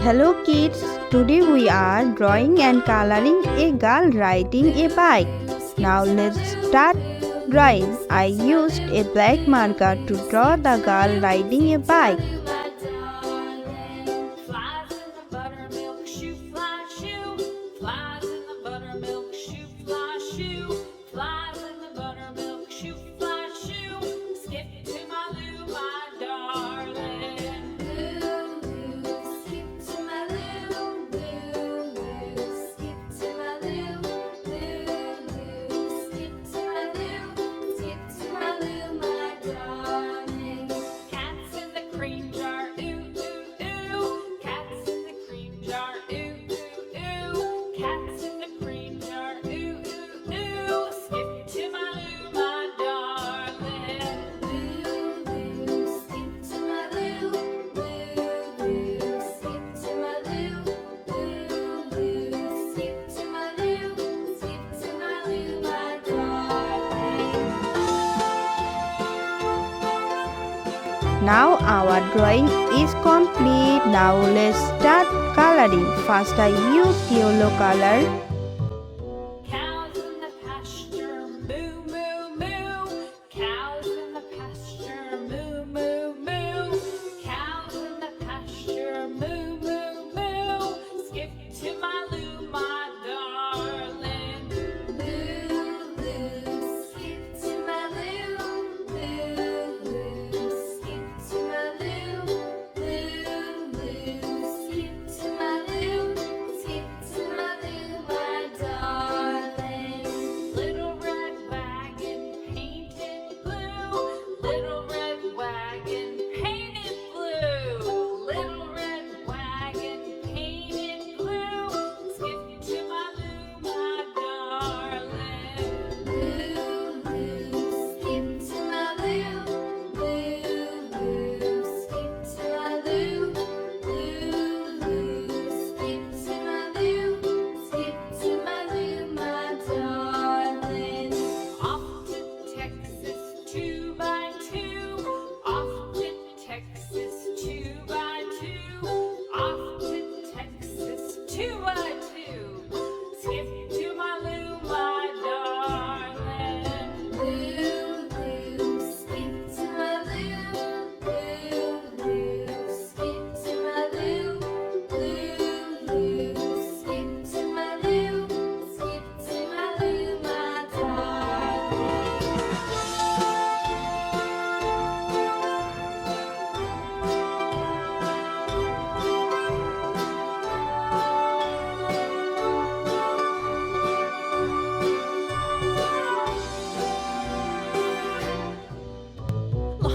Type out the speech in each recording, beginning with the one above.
Hello kids, today we are drawing and coloring a girl riding a bike. Now let's start drawing. I used a black marker to draw the girl riding a bike. Now our drawing is complete. Now let's start coloring. First I used yellow color. Cows in the pasture, moo, moo, moo. Cows in the pasture, moo, moo, moo. Cows in the pasture, moo, moo, moo. Skip to my loo, my darling. Loo, loo, skip to my loo. Loo, loo, skip to my loo. Loo, loo, skip to my loo. Skip to my loo, my darling. Little red wagon painted blue. Little red wagon painted blue. Little red wagon painted blue. Skip to my loo, my darling. Loo, loo, skip to my loo. Loo, loo, skip to my loo. Loo, loo, skip to my loo. Skip to my loo, my darling. Off to Texas, 2 by 2. Off to Texas, 2 by 2. Off to Texas, 2 by 2. Skip to my loo, my darling. Loo, loo, skip to my loo. Loo, loo, skip to my loo. Loo, loo, skip to my loo. Skip to my loo, my darling.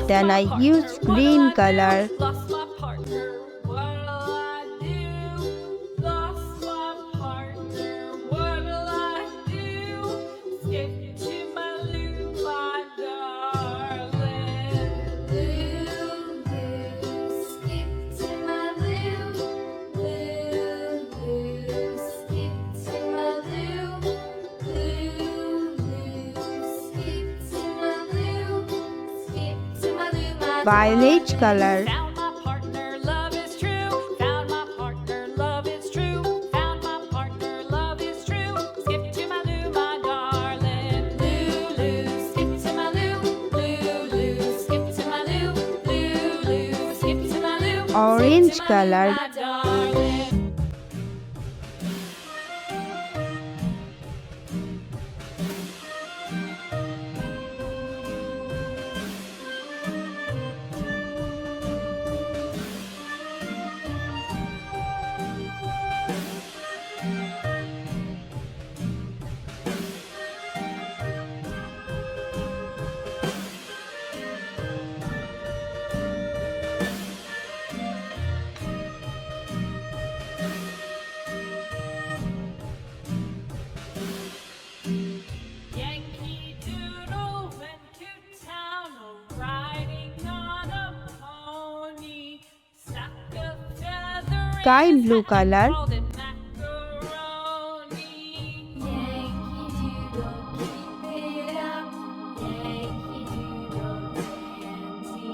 Then I used green color. Lost my partner, what'll I do? Lost my partner, what'll I do? Skip to my loo, my darling. Loo, loo, skip to my loo. Loo, loo, skip to my loo. Loo, loo, skip to my loo. Skip to my loo, my Violet color. Found my partner, love is true. Found my partner, love is true. Found my partner, love is true. Skip to my loo, my darling. Loo, loo, skip to my loo. Loo, loo, skip to my loo. Loo, loo, skip to my loo. Orange Skip to my loo, color. my darling. Yankee Doodle went to town, riding on a pony. Stuck a feather Sky in his blue hat and color. called it macaroni. Yankee Doodle, keep it up. Yankee Doodle dandy.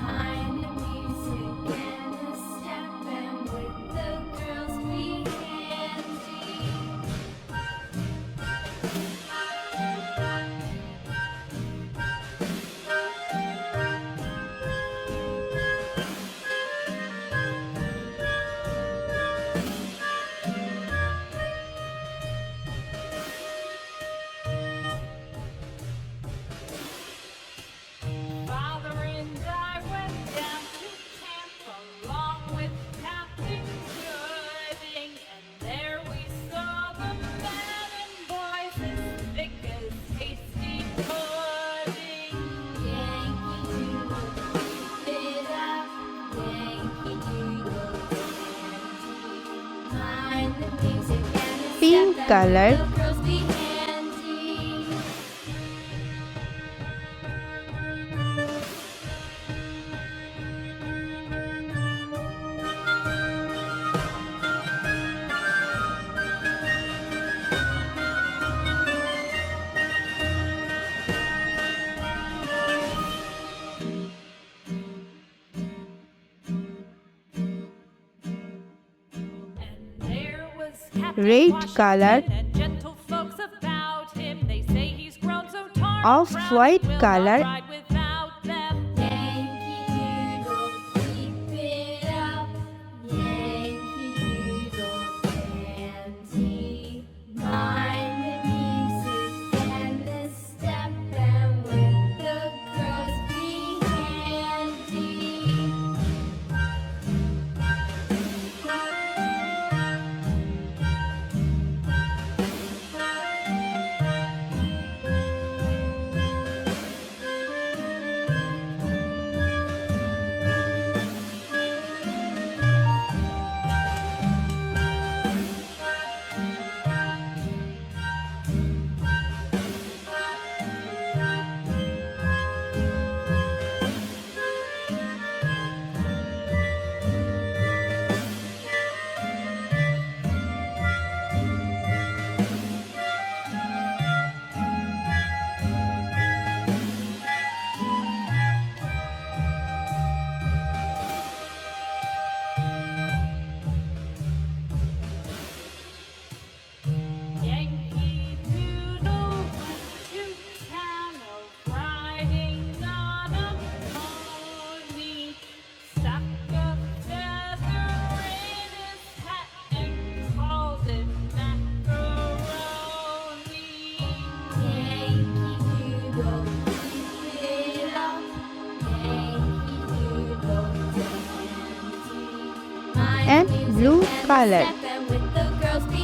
Mind the music and the step, and with the Pink color. Red color. Off-white color. And blue color.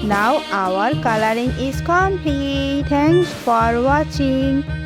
Now our coloring is complete. Thanks for watching.